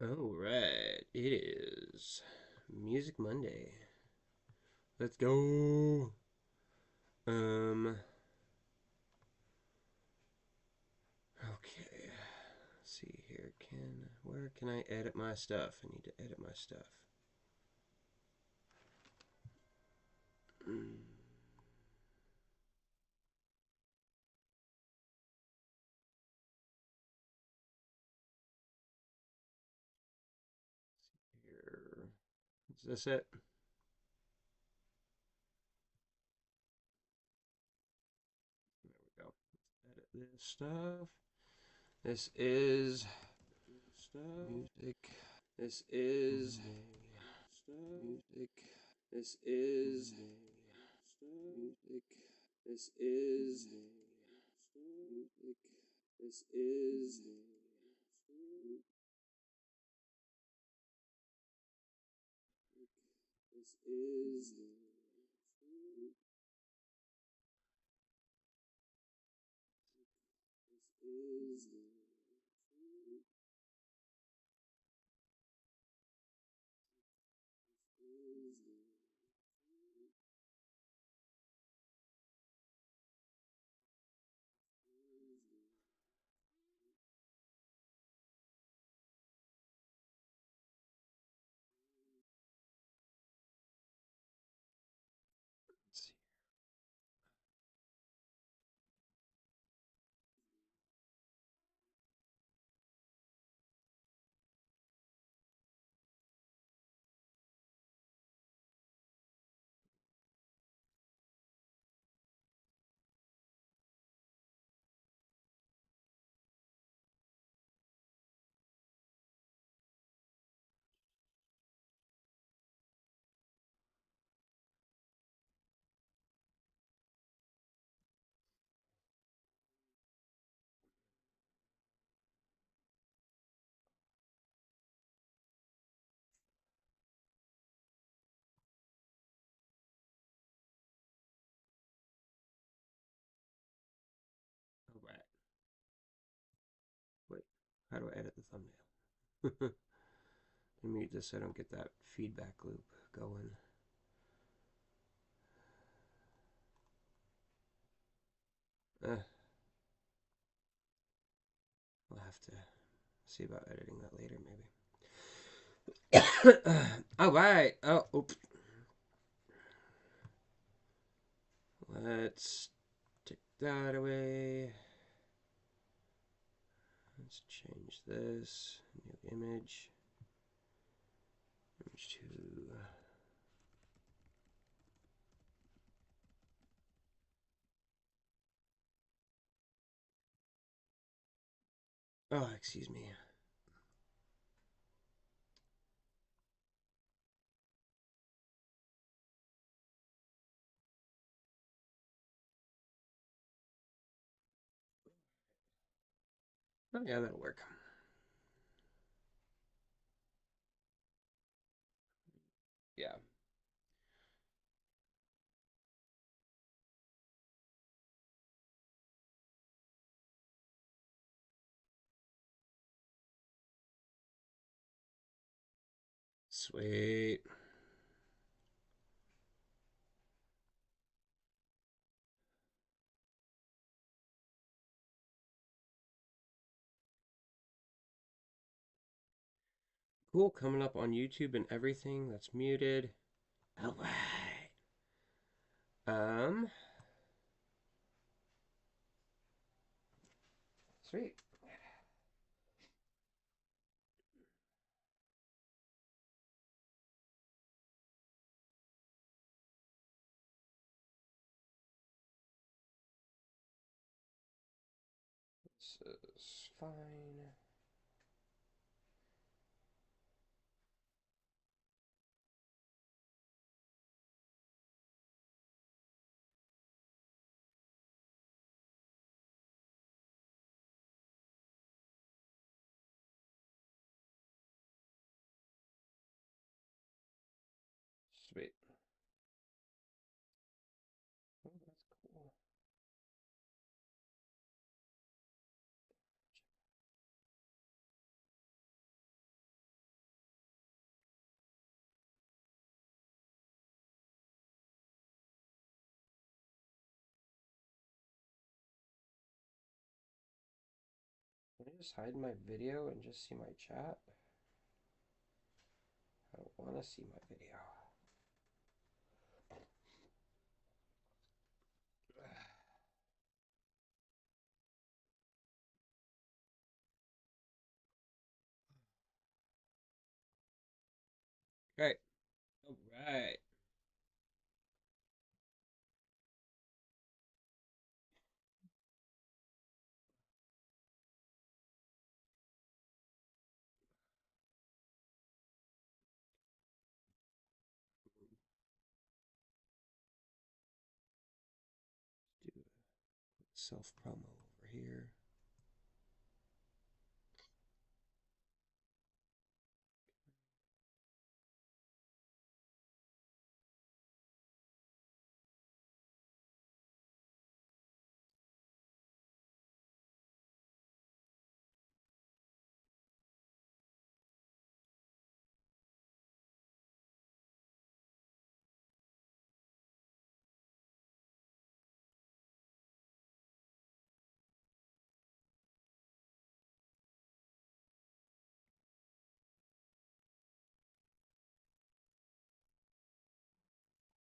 All right, it is Music Monday. Let's go. Um, okay. Let's see here. Where can I edit my stuff? I need to edit my stuff. Mm, here. Is this it? There we go. Let's edit this stuff. This is music. This is music. This is music. This is music. This is this is this is Let's see. All right. Wait. How do I edit the thumbnail? Let me mute this so I don't get that feedback loop going. Uh, I'll have to see about editing that later, maybe. All right. Oh, oops. Let's take that away. Let's change this. New image. Image to. Oh, excuse me. Oh, yeah, that'll work. Yeah. Sweet. Cool. Coming up on YouTube and everything. That's muted. All right. Um. Sweet. This is fine. Sweet. Oh, that's cool. just hide my video and just see my chat? I don't want to see my video. Right. All right. Do a self promo over here.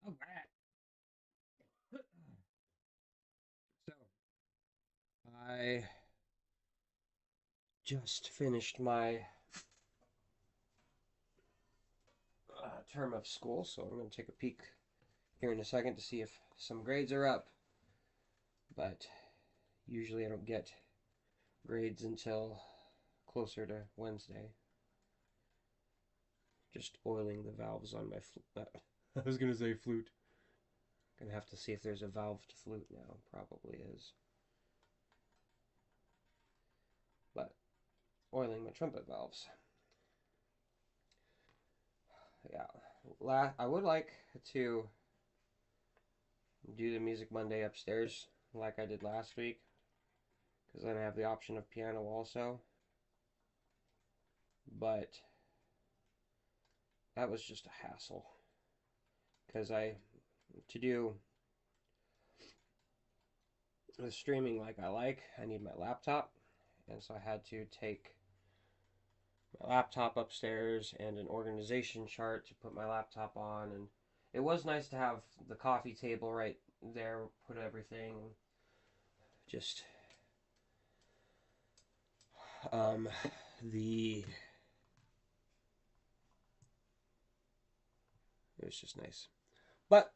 All right. So I just finished my term of school, so I'm going to take a peek here in a second to see if some grades are up. But usually I don't get grades until closer to Wednesday. Just oiling the valves on my flute. I was going to say flute. Gonna have to see if there's a valved flute now. Probably is. But oiling my trumpet valves. Yeah. I would like to do the Music Monday upstairs like I did last week, because then I have the option of piano also. But that was just a hassle, because to do the streaming like I need my laptop, and so I had to take my laptop upstairs and an organization chart to put my laptop on. And it was nice to have the coffee table right there, put everything, just um the it was just nice. But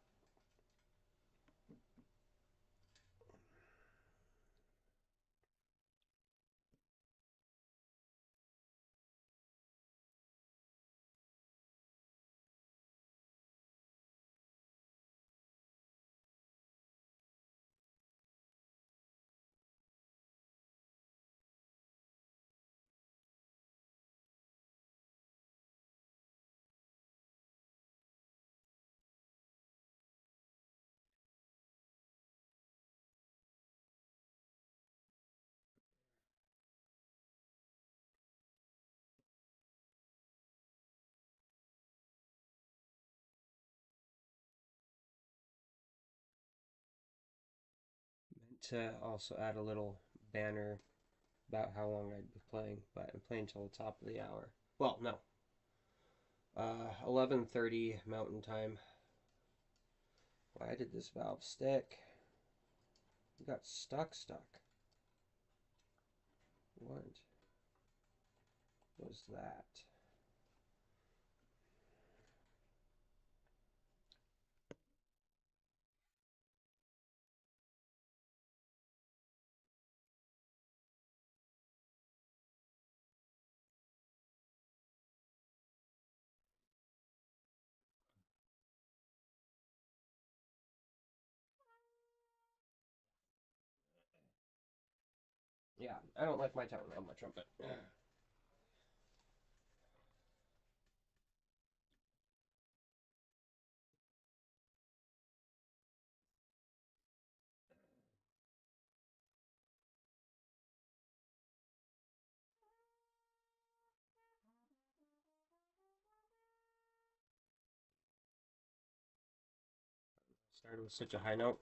meant to also add a little banner about how long I'd be playing, but I'm playing till the top of the hour. Well, no. 11:30 Mountain Time. Why did this valve stick? It got stuck. What was that? Yeah, I don't like my tone on my trumpet. Started with such a high note.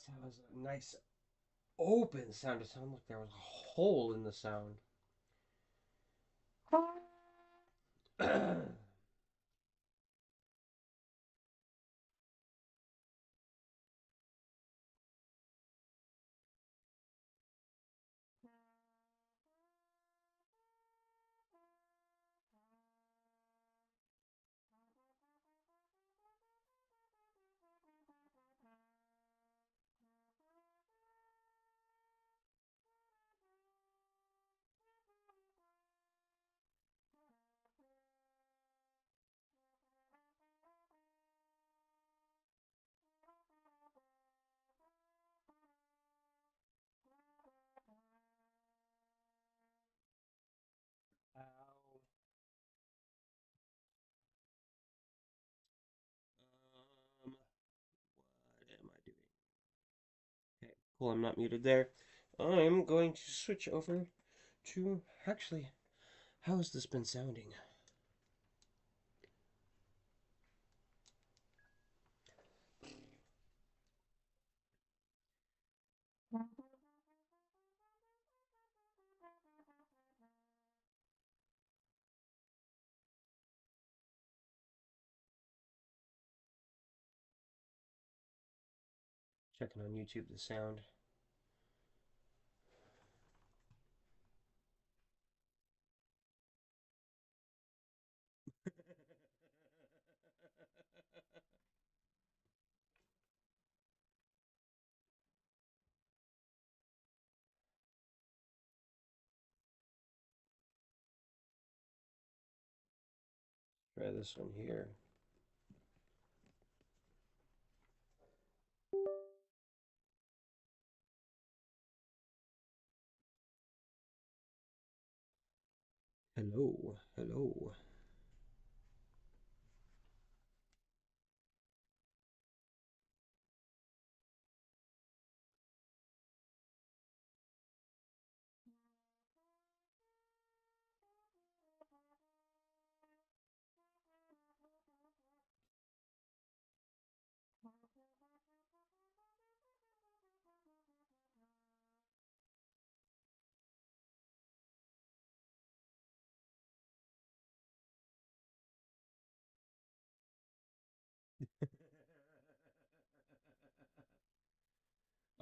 That was a nice open sound. It sounded like there was a hole in the sound. Ow. What am I doing? Okay, cool. I'm not muted there. I'm going to switch over to actually. How has this been sounding? Checking on YouTube the sound. Try this one here. Hello, hello.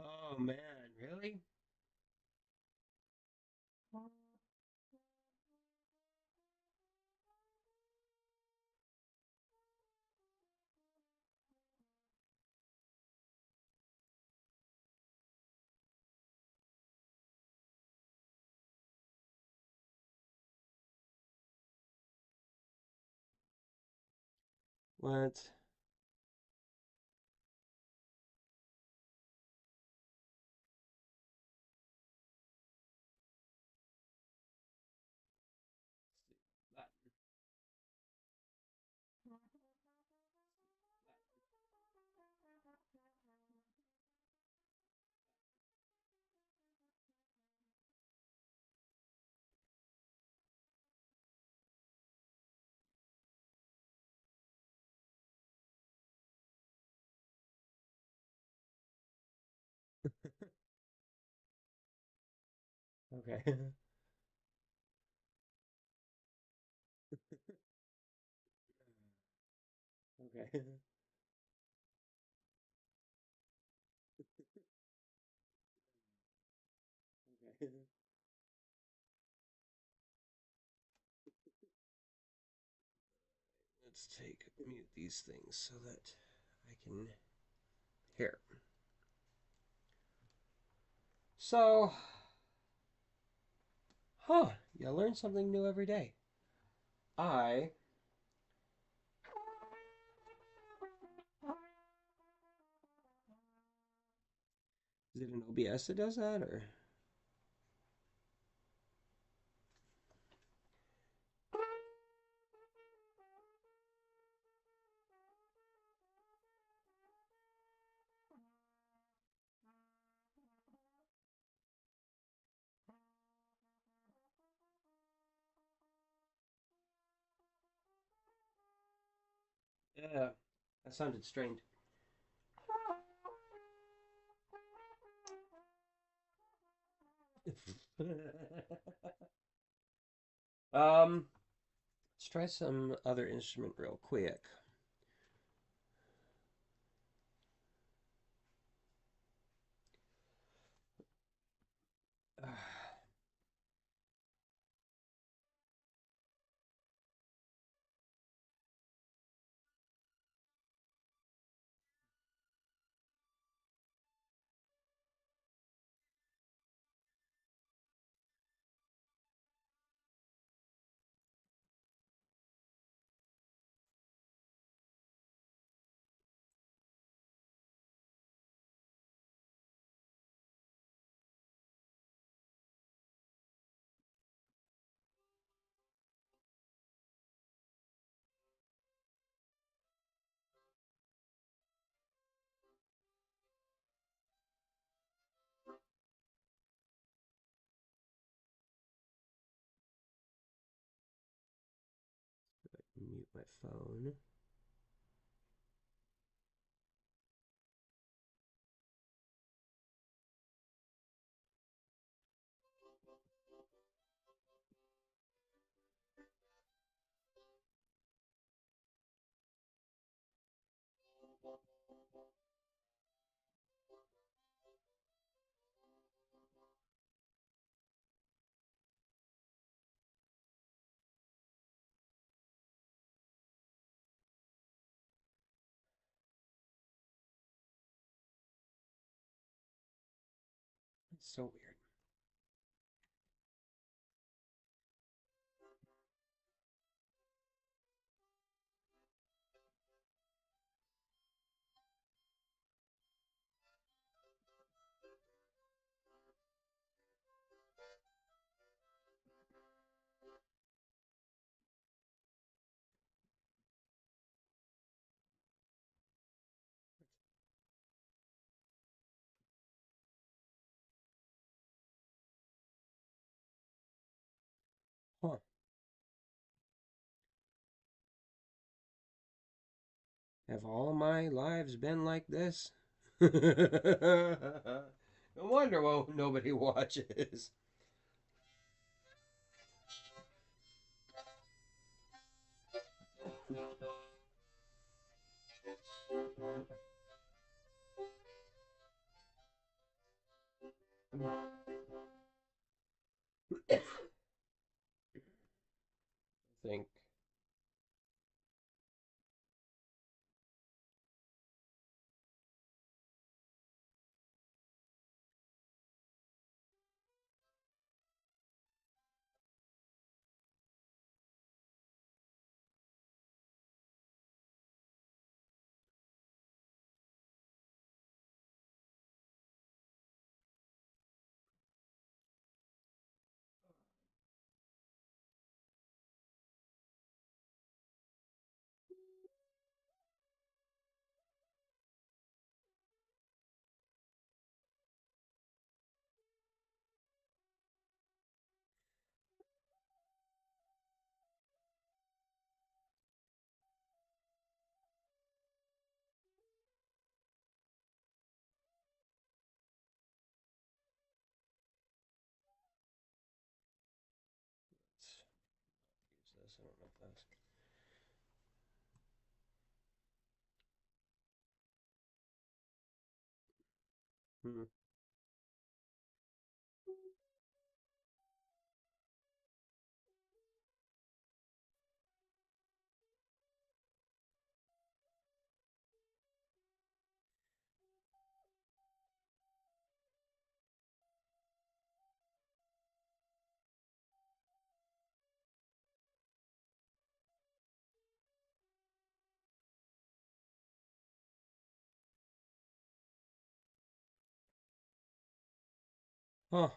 Oh man, really? What? Okay. Okay. Okay. Let's mute these things so that I can hear. So, you learn something new every day. I Is it an OBS that does that or? Yeah, that sounded strange. Let's try some other instrument real quick. Mute my phone. It's so weird. Huh. Have all my lives been like this? No wonder why nobody watches. I think. Let's use this. I don't know if that's. Hmm. Huh.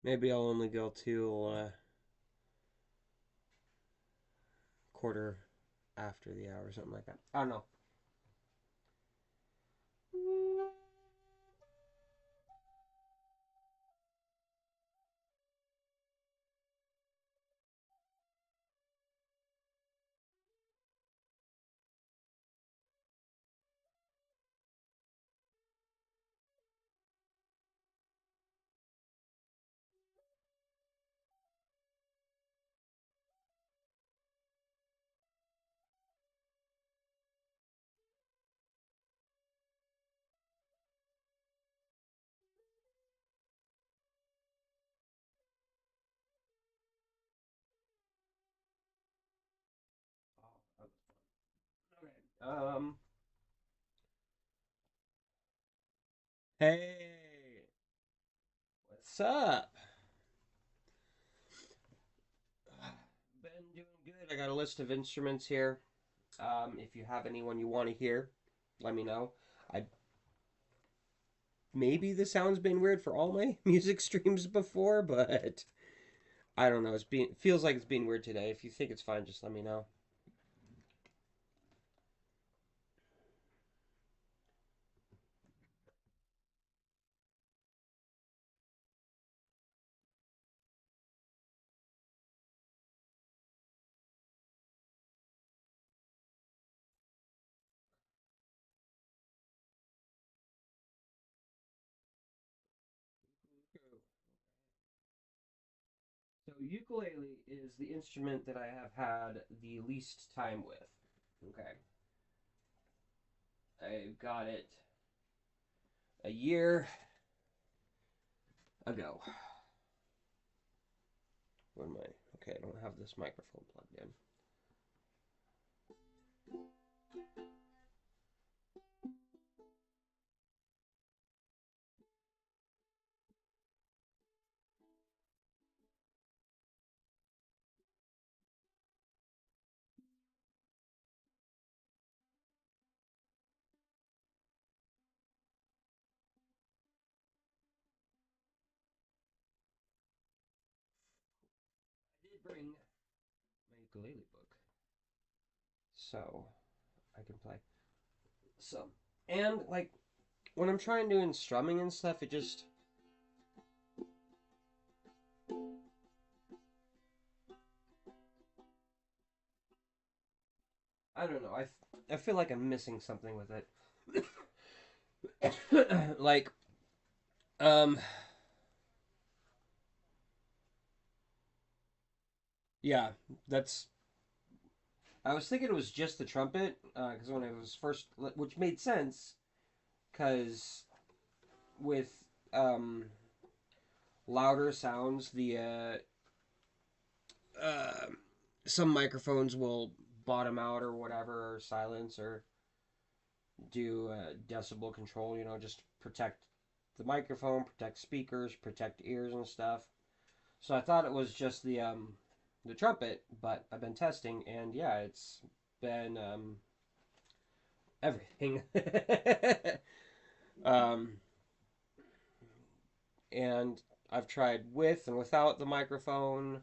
Maybe I'll only go till quarter after the hour or something like that. I don't know. Um, hey, what's up? Been doing good. I got a list of instruments here. If you have anyone you want to hear, let me know. I maybe the sound's been weird for all my music streams before, but I don't know. It's being feels like it's being weird today. If you think it's fine, just let me know. So ukulele is the instrument that I have had the least time with. Okay. I got it a year ago. Where am I? Okay, I don't have this microphone plugged in. I did bring my ukulele book, so I can play. So, and like when I'm trying doing strumming and stuff, it just I don't know. I feel like I'm missing something with it. Like um yeah, that's I was thinking it was just the trumpet because when it was first, which made sense because with um louder sounds, the uh, some microphones will bottom out or whatever, or silence, or do decibel control. You know, just protect the microphone, protect speakers, protect ears and stuff. So I thought it was just the trumpet, but I've been testing, and yeah, it's been everything. um, and I've tried with and without the microphone.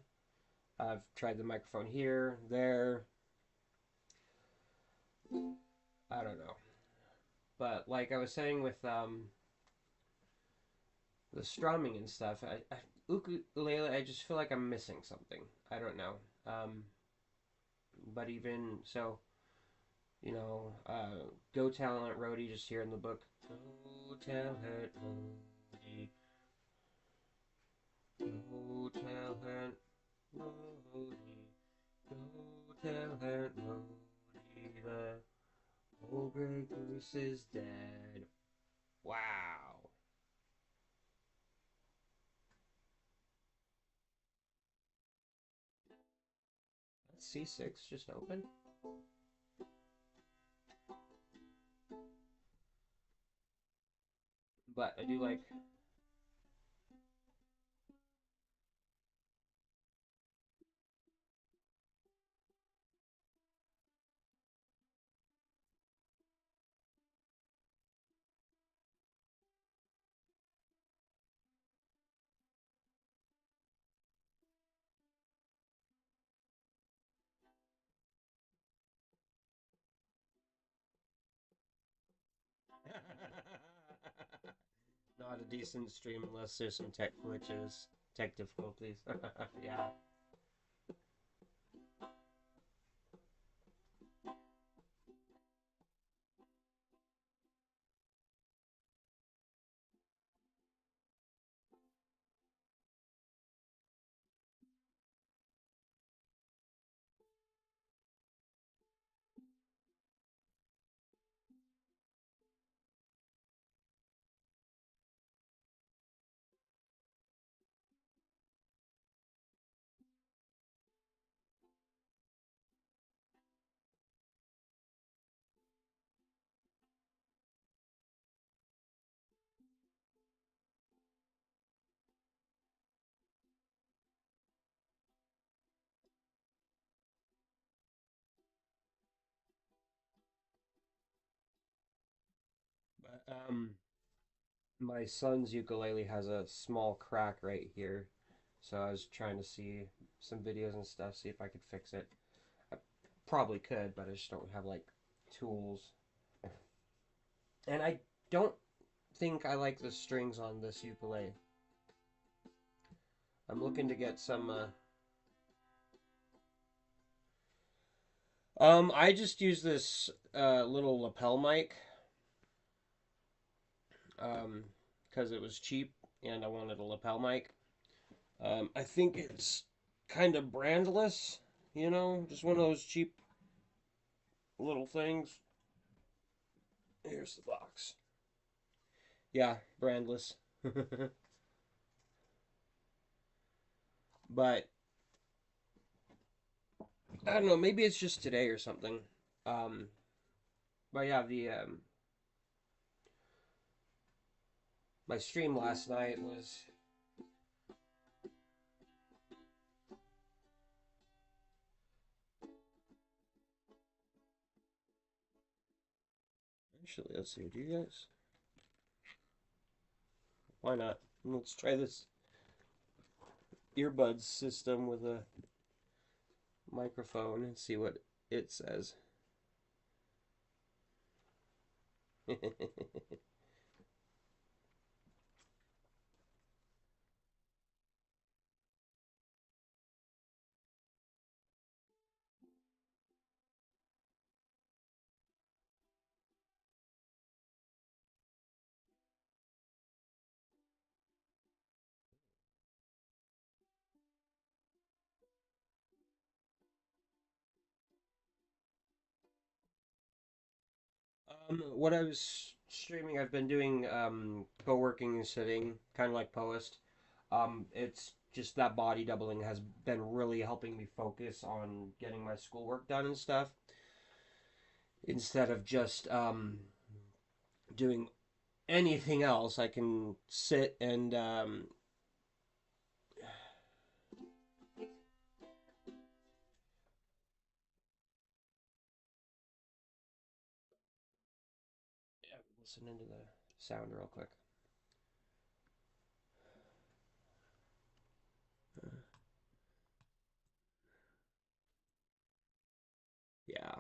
I've tried the microphone here, there. I don't know. But like I was saying with the strumming and stuff, ukulele, I just feel like I'm missing something. I don't know. But even so, Go Talent Roadie just here in the book. Go Talent Roadie, Go Talent Roadie, Go Talent Roadie, the old gray goose is dead. Wow. That's C6 just open. But I do like. Not a decent stream unless there's some tech glitches, tech difficulties. Yeah. Um, my son's ukulele has a small crack right here, so I was trying to see some videos and stuff, see if I could fix it. I probably could, but I just don't have like tools. And I don't think I like the strings on this ukulele. I'm looking to get some. I just use this little lapel mic, because it was cheap and I wanted a lapel mic. I think it's kind of brandless, just one of those cheap little things. Here's the box. Yeah, brandless. But I don't know, maybe it's just today or something. Um, but yeah, the my stream last night was actually, let's see, do you guys? Why not? Let's try this earbuds system with a microphone and see what it says. What I was streaming, I've been doing co-working and sitting, kind of like Poist. It's just that body doubling has been really helping me focus on getting my schoolwork done and stuff instead of just doing anything else. I can sit and listen into the sound real quick. Yeah,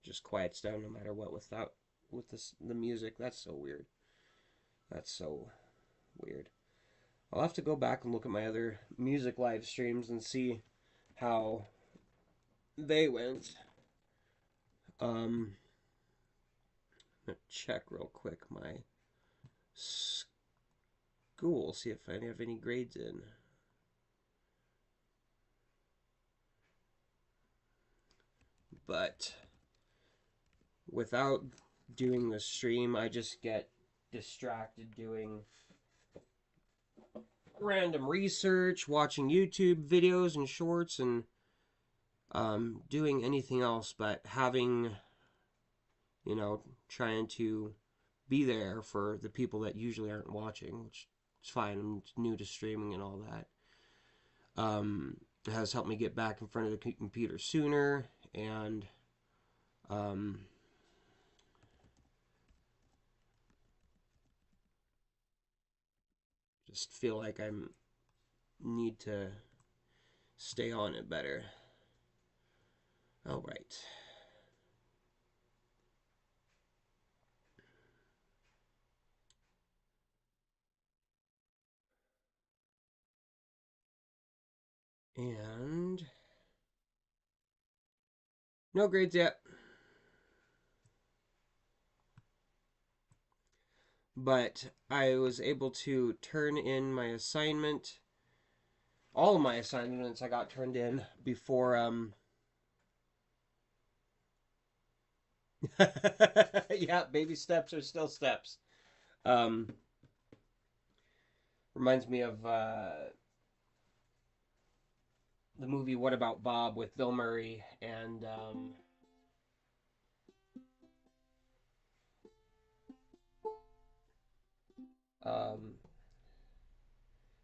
just quiets down no matter what without with the music. That's so weird. That's so weird. I'll have to go back and look at my other music live streams and see how they went. I'm gonna check real quick my school, see if I have any grades in. But without doing the stream, I just get distracted doing random research, watching YouTube videos and shorts, and doing anything else but having, trying to be there for the people that usually aren't watching, which is fine. I'm new to streaming and all that. It has helped me get back in front of the computer sooner and just feel like I need to stay on it better. All right. And no grades yet. But I was able to turn in my assignment. All of my assignments I got turned in before yeah, baby steps are still steps. Um Reminds me of the movie What About Bob with Bill Murray and um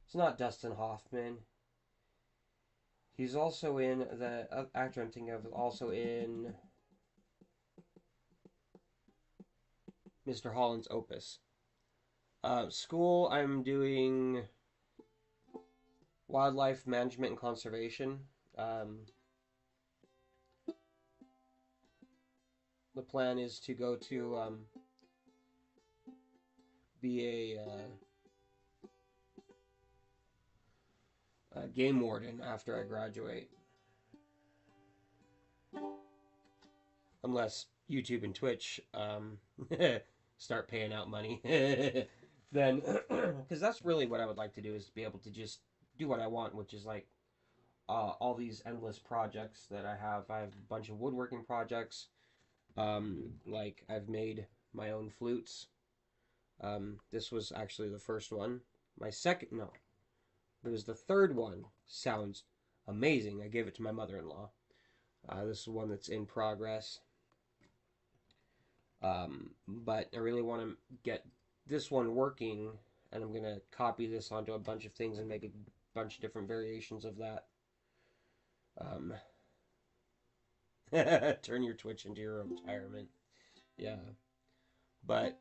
it's not Dustin Hoffman. He's also in the actor I'm thinking of, also in Mr. Holland's Opus. School, I'm doing wildlife management and conservation. Um, the plan is to go to be a game warden after I graduate, unless YouTube and Twitch start paying out money. Then, because that's really what I would like to do is to be able to just do what I want, which is like all these endless projects that I have. I have a bunch of woodworking projects. Like I've made my own flutes. This was actually the first one. My second, no, it was the third one. Sounds amazing. I gave it to my mother-in-law. This is one that's in progress. But I really want to get this one working, and I'm gonna copy this onto a bunch of things and make a bunch of different variations of that. Um, turn your Twitch into your retirement. Yeah, but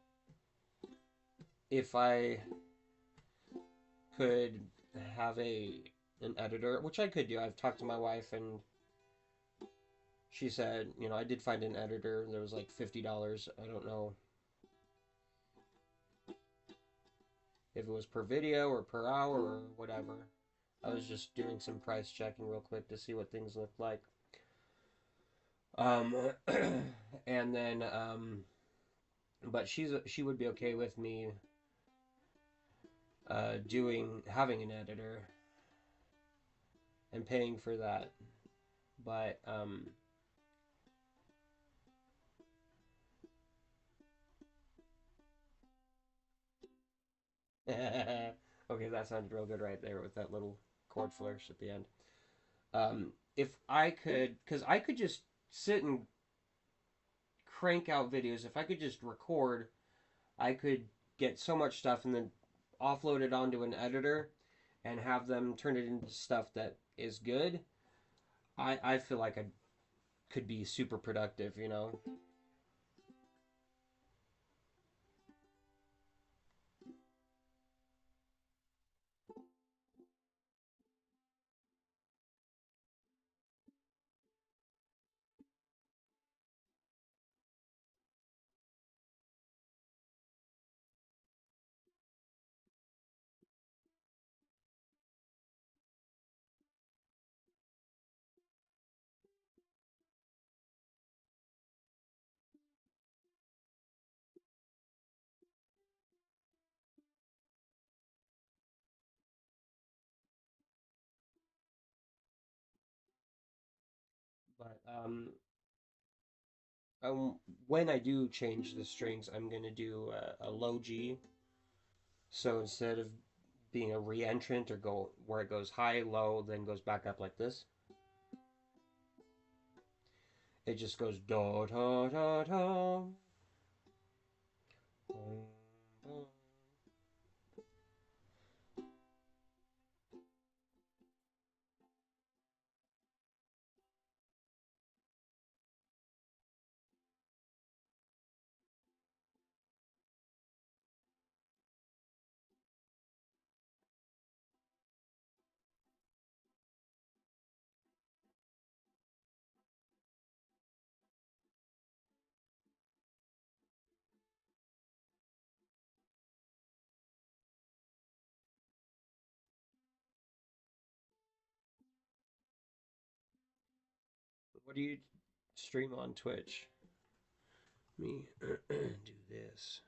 if I could have an editor, which I could do, I've talked to my wife and she said, you know, I did find an editor. There was like $50. I don't know if it was per video or per hour or whatever. I was just doing some price checking real quick to see what things looked like. Um, and then, but she would be okay with me having an editor and paying for that. But okay, that sounded real good right there with that little chord flourish at the end. If I could, because I could just sit and crank out videos. If I could just record, I could get so much stuff and then offload it onto an editor and have them turn it into stuff that is good. I feel like I could be super productive, you know. But um, when I do change the strings, I'm gonna do a low G. So instead of being a re-entrant or go where it goes high, low, then goes back up like this, it just goes da da da da. What do you stream on Twitch? Me do this.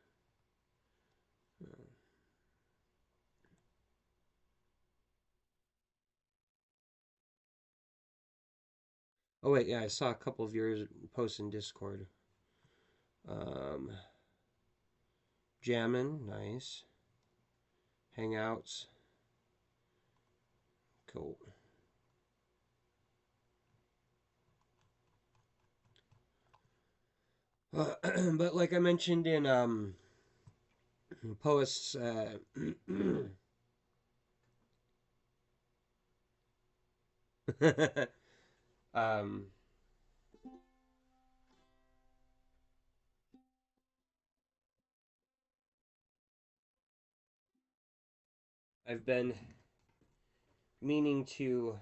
Oh wait, yeah, I saw a couple of yours posts in Discord. Um, Jammin', nice. Hangouts, cool. But like I mentioned in posts, um, I've been meaning to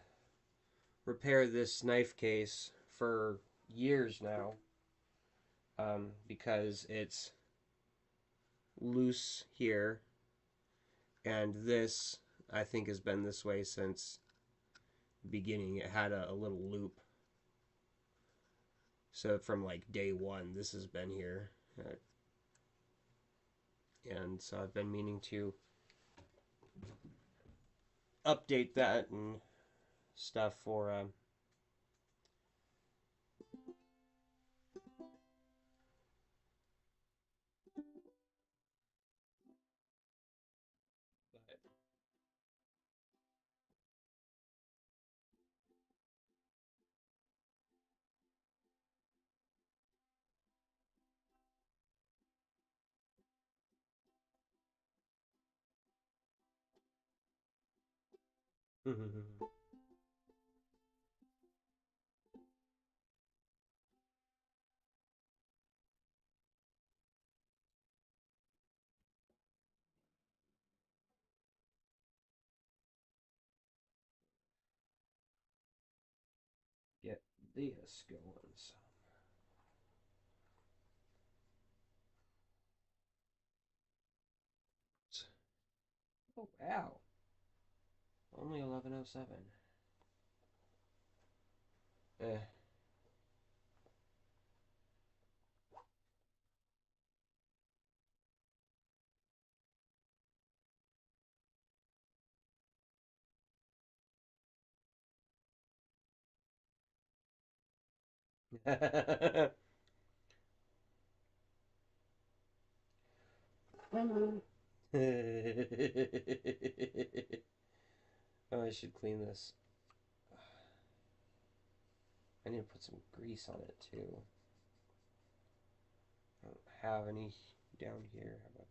repair this knife case for years now, because it's loose here, and this I think has been this way since the beginning. It had a little loop, so from like day one this has been here, and so I've been meaning to update that and stuff for get this going. So. Oh wow, only 11:07. Eh. Oh, I should clean this. I need to put some grease on it too. I don't have any down here. How about this?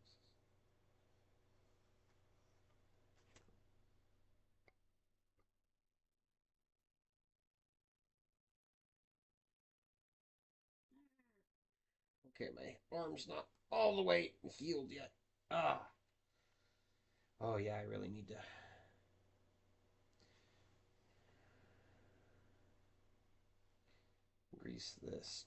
Okay, my arm's not all the way healed yet. Ah. Oh yeah, I really need to grease this.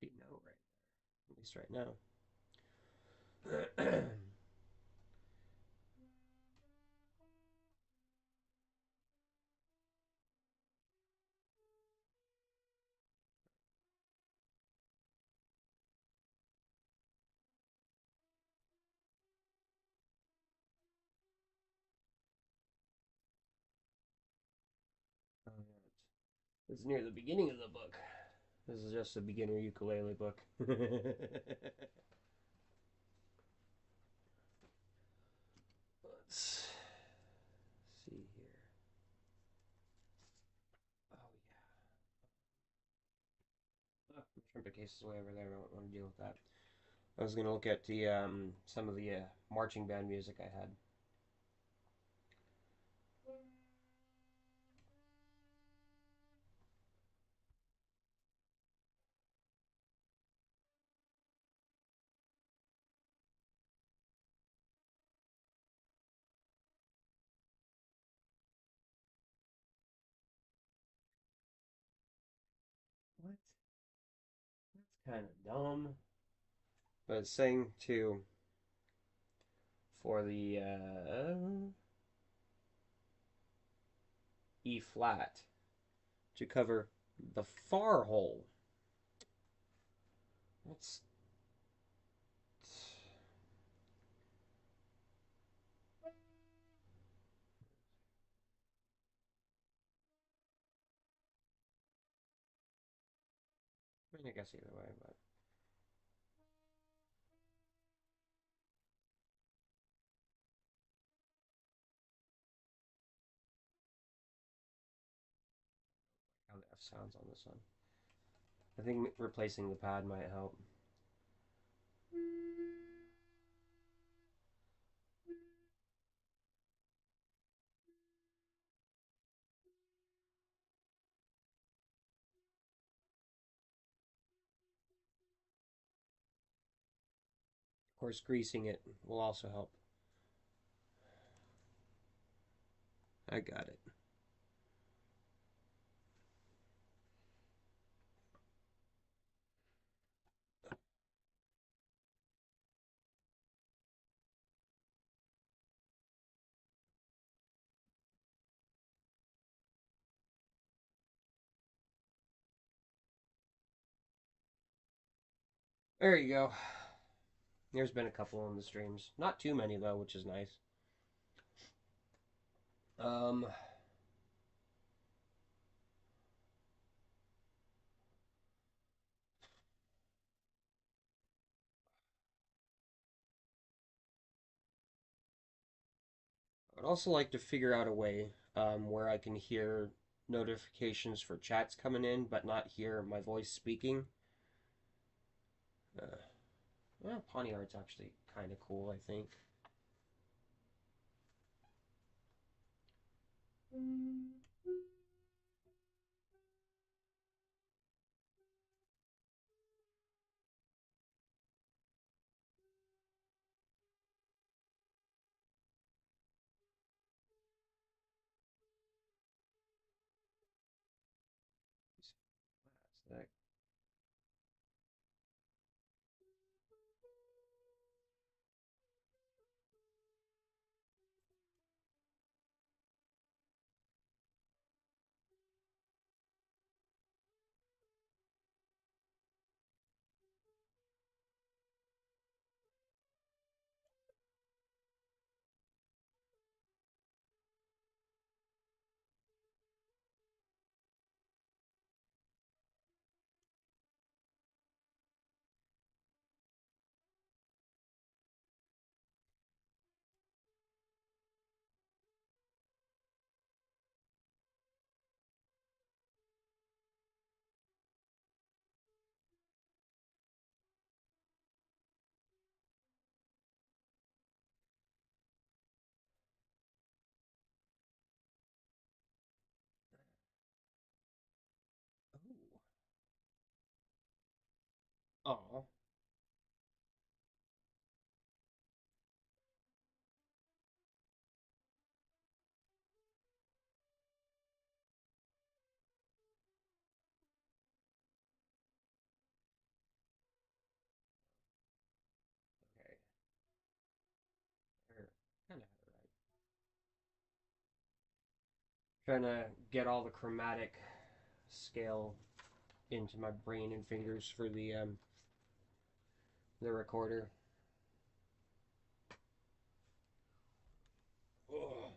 You know, right? At least right now. It's near the beginning of the book. This is just a beginner ukulele book. Let's see here. Oh yeah. Oh, the trumpet case is way over there. I don't want to deal with that. I was gonna look at the some of the marching band music I had. kind of dumb, but it's saying to for the E flat to cover the far hole. That's I mean, I guess either way, but how the F sounds on this one. I think replacing the pad might help. Of course, greasing it will also help. I got it. There you go. There's been a couple on the streams. Not too many though, which is nice. Um, I'd also like to figure out a way where I can hear notifications for chats coming in, but not hear my voice speaking. Uh, well, Pawnee Art's actually kind of cool, I think. That's oh, oh, okay. Kind of had it right. Trying to get all the chromatic scale into my brain and fingers for the recorder. Ugh.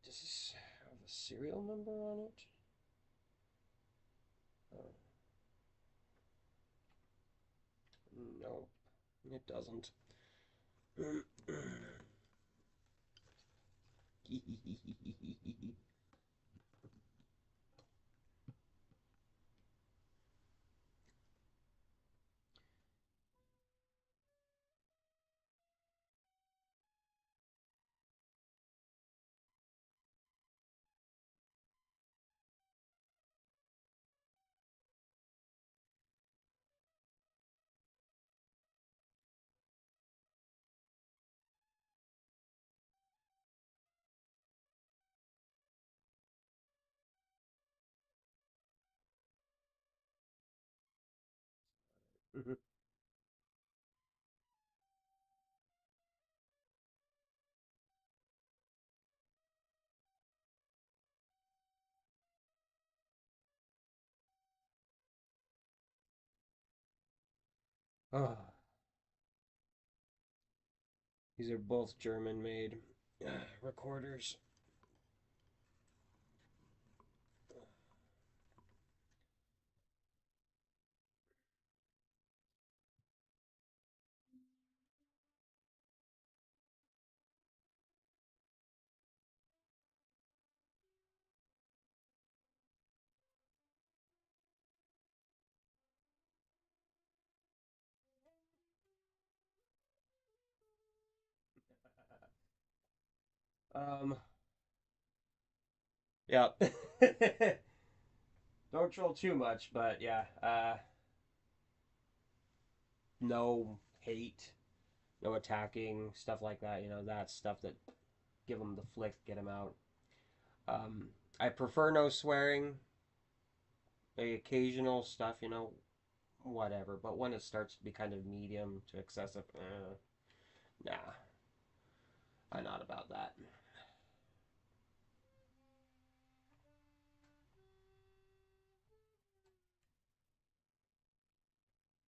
Does this have a serial number on it? Oh, no, it doesn't. Mhm. Oh, these are both German made recorders. Um, yeah. Don't troll too much, but yeah. No hate, no attacking, stuff like that. You know, that's stuff that give them the flick, get them out. Um, I prefer no swearing. The occasional stuff, you know, whatever. But when it starts to be kind of medium to excessive, nah, I'm not about that.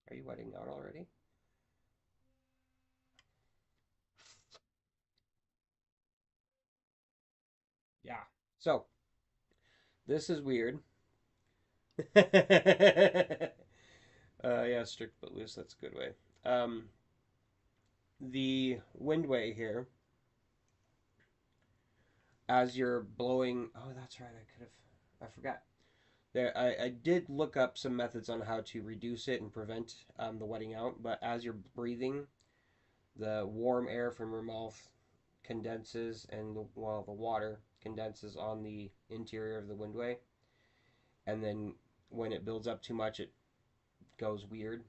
Are you wedding out already? Yeah. So this is weird. Yeah, strict but loose. That's a good way. Um, the windway here, as you're blowing. Oh, that's right. I could have. I forgot. There, I did look up some methods on how to reduce it and prevent the wetting out. But as you're breathing, the warm air from your mouth condenses, and the water condenses on the interior of the windway, and then when it builds up too much, it goes weird,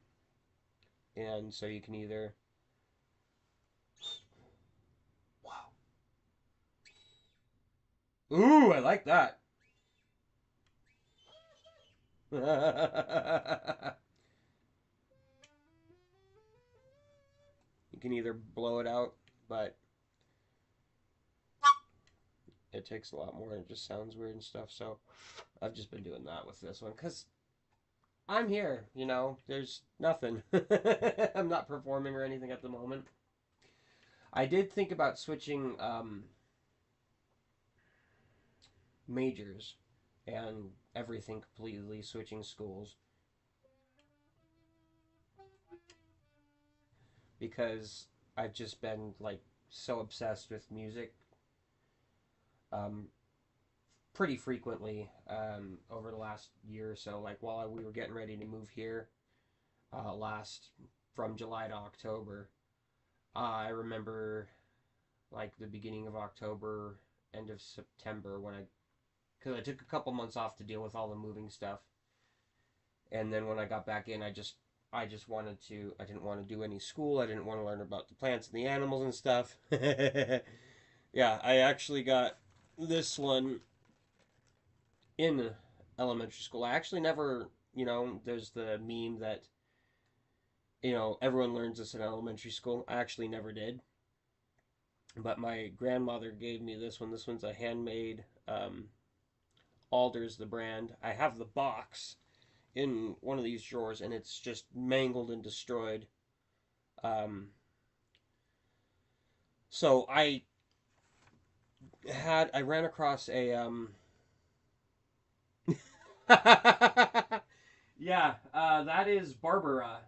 and so you can either. Wow. Ooh, I like that. You can either blow it out, but it takes a lot more and it just sounds weird and stuff. So I've just been doing that with this one because I'm here, you know, there's nothing. I'm not performing or anything at the moment. I did think about switching majors and everything completely, switching schools because I've just been like so obsessed with music um, pretty frequently over the last year or so. Like while we were getting ready to move here last from July to October, I remember like the beginning of October, end of September when I because I took a couple months off to deal with all the moving stuff, and then when I got back in, I just wanted to. I didn't want to do any school. I didn't want to learn about the plants and the animals and stuff. Yeah, I actually got this one in elementary school. I actually never, you know, there's the meme that everyone learns this in elementary school. I actually never did, but my grandmother gave me this one. This one's a handmade Alder's the brand. I have the box in one of these drawers, and it's just mangled and destroyed. Um, so I ran across a yeah, that is Barbara.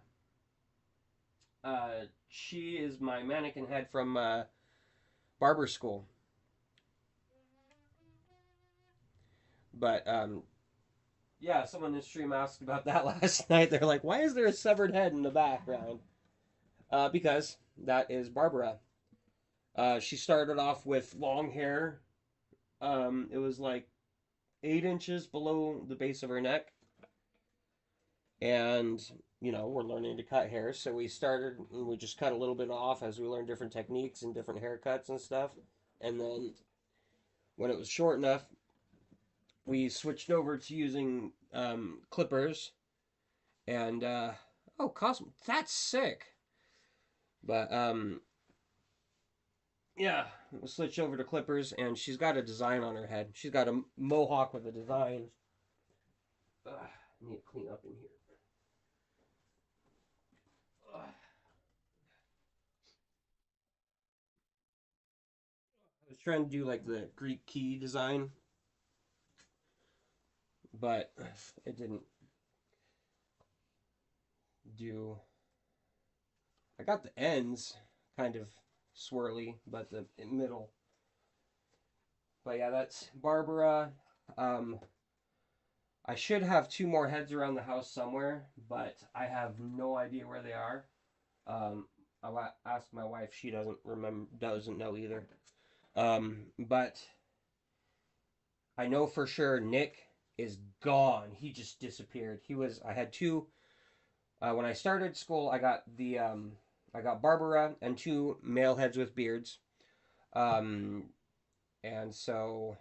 She is my mannequin head from barber school. But yeah, someone in the stream asked about that last night. They're like, "Why is there a severed head in the background?" Because that is Barbara. She started off with long hair. It was like 8 inches below the base of her neck, and we're learning to cut hair, so we just cut a little bit off as we learned different techniques and different haircuts and stuff. And then when it was short enough, we switched over to using clippers, and Oh, cosmo. That's sick. But yeah, we'll switch over to clippers, and she's got a design on her head. She's got a mohawk with a design. Ugh, I need to clean up in here. Ugh. I was trying to do like the Greek key design, but it didn't do. I got the ends kind of swirly, but the middle. But yeah, that's Barbara. Um, I should have two more heads around the house somewhere, but I have no idea where they are. Um, I asked my wife; she doesn't remember, doesn't know either. But I know for sure Nick is gone. He just disappeared. He was. I had two. When I started school, I got Barbara and two male heads with beards. Um, and so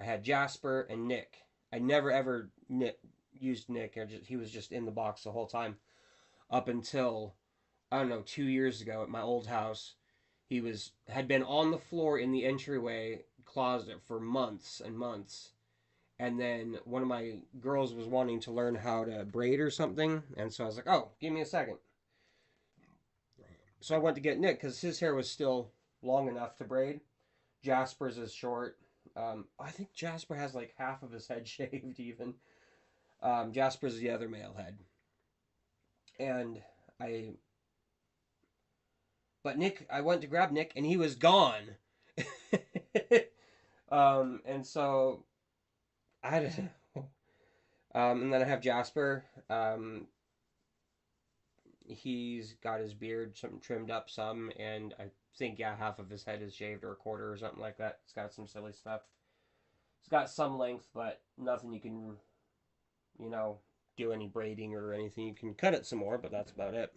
I had Jasper and Nick. I never ever used Nick. He was just in the box the whole time up until I don't know 2 years ago at my old house. He had been on the floor in the entryway closet for months and months. And then one of my girls was wanting to learn how to braid or something, and so I was like, "Oh, give me a second." So I went to get Nick because his hair was still long enough to braid. Jasper's is short. I think Jasper has like half of his head shaved even. Jasper's the other male head, and I. But Nick, I went to grab Nick, and he was gone. And so I had to. And then I have Jasper. He's got his beard some trimmed up some, and I think yeah, half of his head is shaved or a quarter or something like that. It's got some silly stuff. It's got some length, but nothing you can, you know, do any braiding or anything. You can cut it some more, but that's about it.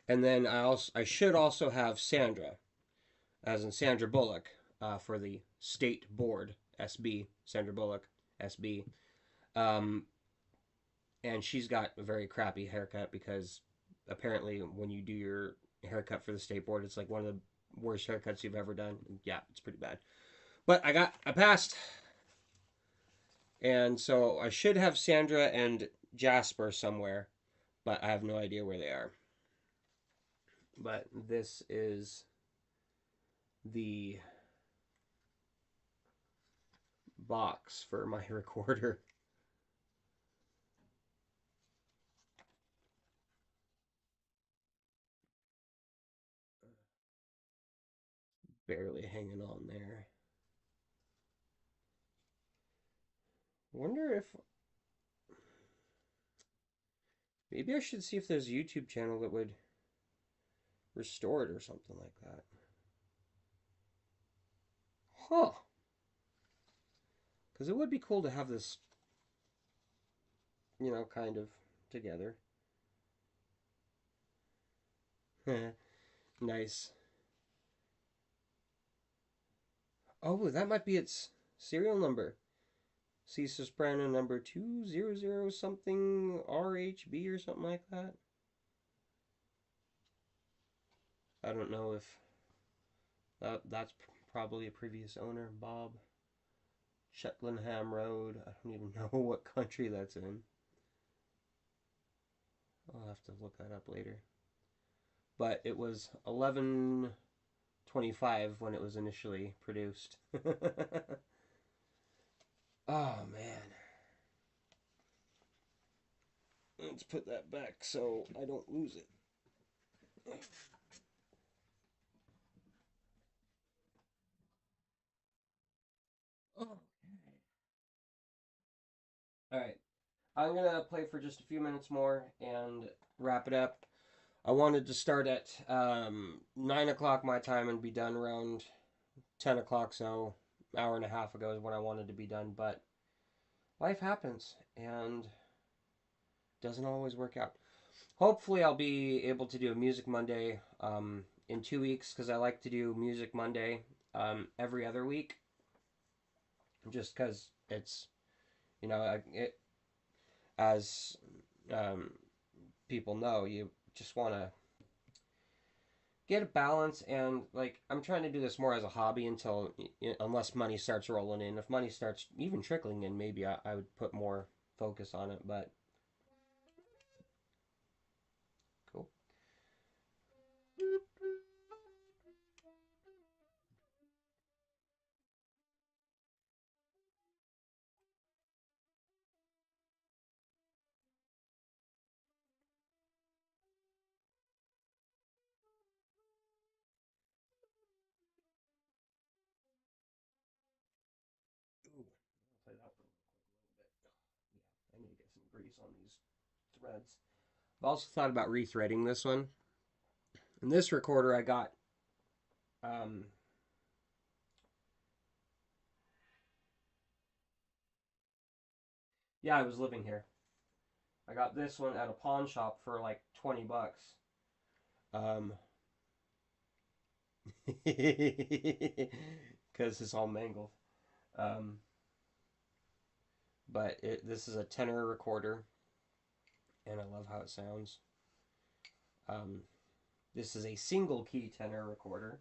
And then I should also have Sandra, as in Sandra Bullock, for the state board SB Sandra Bullock SB. Um, and she's got a very crappy haircut because apparently when you do your haircut for the state board, it's like one of the worst haircuts you've ever done. Yeah, it's pretty bad. But I passed, and so I should have Sandra and Jasper somewhere, but I have no idea where they are. But this is the box for my recorder. Barely hanging on there. I wonder if maybe I should see if there's a YouTube channel that would restore it or something like that. Huh. Because it would be cool to have this, kind of together. Nice. Oh, that might be its serial number. C soprano number 200 something RHB or something like that. I don't know if that's probably a previous owner, Bob. Shetlandham Road. I don't even know what country that's in. I'll have to look that up later. But it was 11/25 when it was initially produced. Oh man. Let's put that back so I don't lose it. Oh. All right. I'm going to play for just a few minutes more and wrap it up. I wanted to start at 9 o'clock my time and be done around 10 o'clock, so hour and a half ago is when I wanted to be done, but life happens and doesn't always work out. Hopefully I'll be able to do a Music Monday in 2 weeks because I like to do Music Monday every other week just because it's, it, as um, people know. You just want to get a balance, and like I'm trying to do this more as a hobby until unless money starts rolling in. If money starts even trickling in, maybe I would put more focus on it. But cool. Ooh, I'll play that for a little bit. Yeah, I need to get some grease on these threads. I've also thought about rethreading this one. And this recorder I got. Um, yeah, I was living here. I got this one at a pawn shop for like 20 bucks. Um, because it's all mangled. Um, but this is a tenor recorder, and I love how it sounds. Um, this is a single key tenor recorder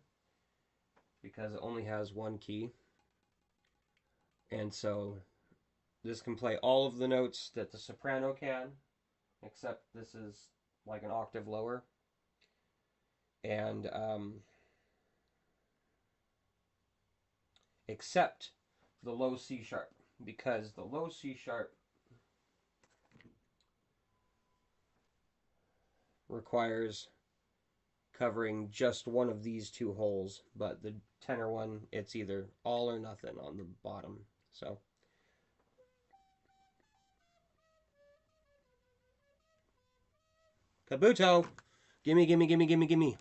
because it only has one key, and so this can play all of the notes that the soprano can, except this is like an octave lower, and except the low C sharp, because the low C sharp requires covering just one of these two holes, but the tenor one, it's either all or nothing on the bottom. So, Kabuto! Gimme, gimme, gimme, gimme, gimme.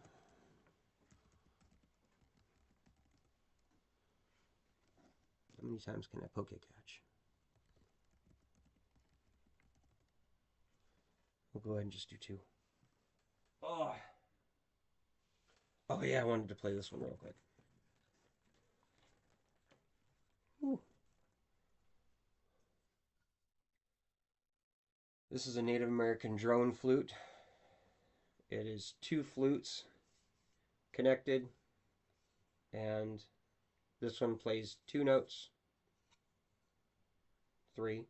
How many times can I poke a catch? We'll go ahead and just do two. Oh, oh yeah, I wanted to play this one real quick. Ooh. This is a Native American drone flute. It is two flutes connected, and this one plays two notes, three.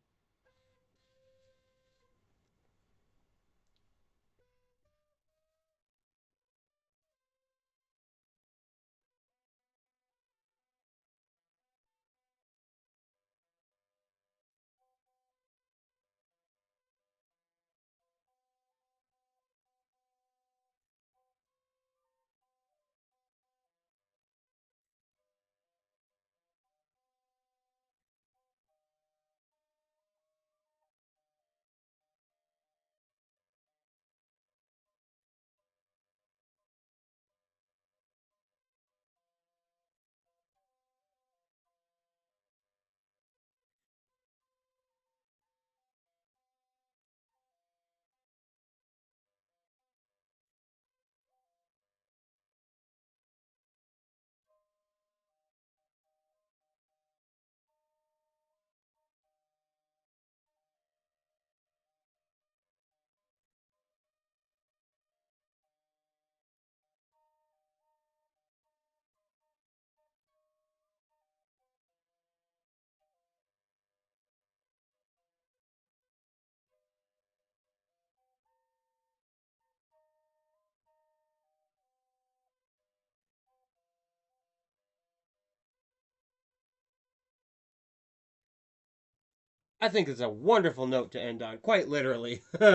I think it's a wonderful note to end on, quite literally. All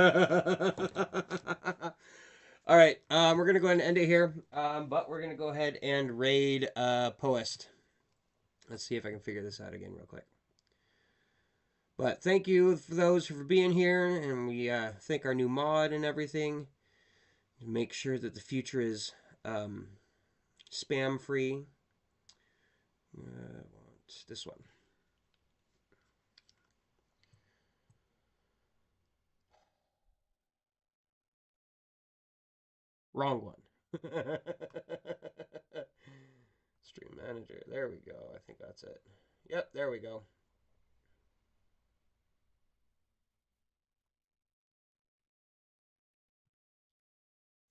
right, we're gonna go ahead and end it here, but we're gonna go ahead and raid Poest. Let's see if I can figure this out again real quick. But thank you for those for being here, and we thank our new mod and everything. Make sure that the future is spam free. Want this one. Wrong one. Stream manager. There we go. I think that's it. Yep, there we go.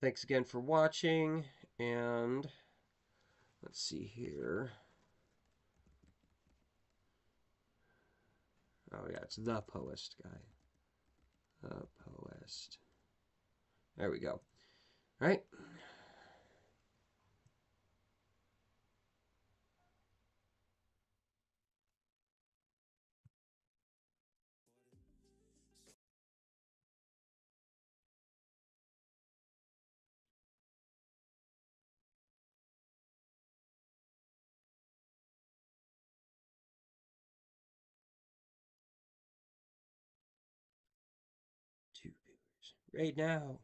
Thanks again for watching, and let's see here. Oh yeah, it's the Poest guy. The Poest. There we go. All right. Two viewers right now.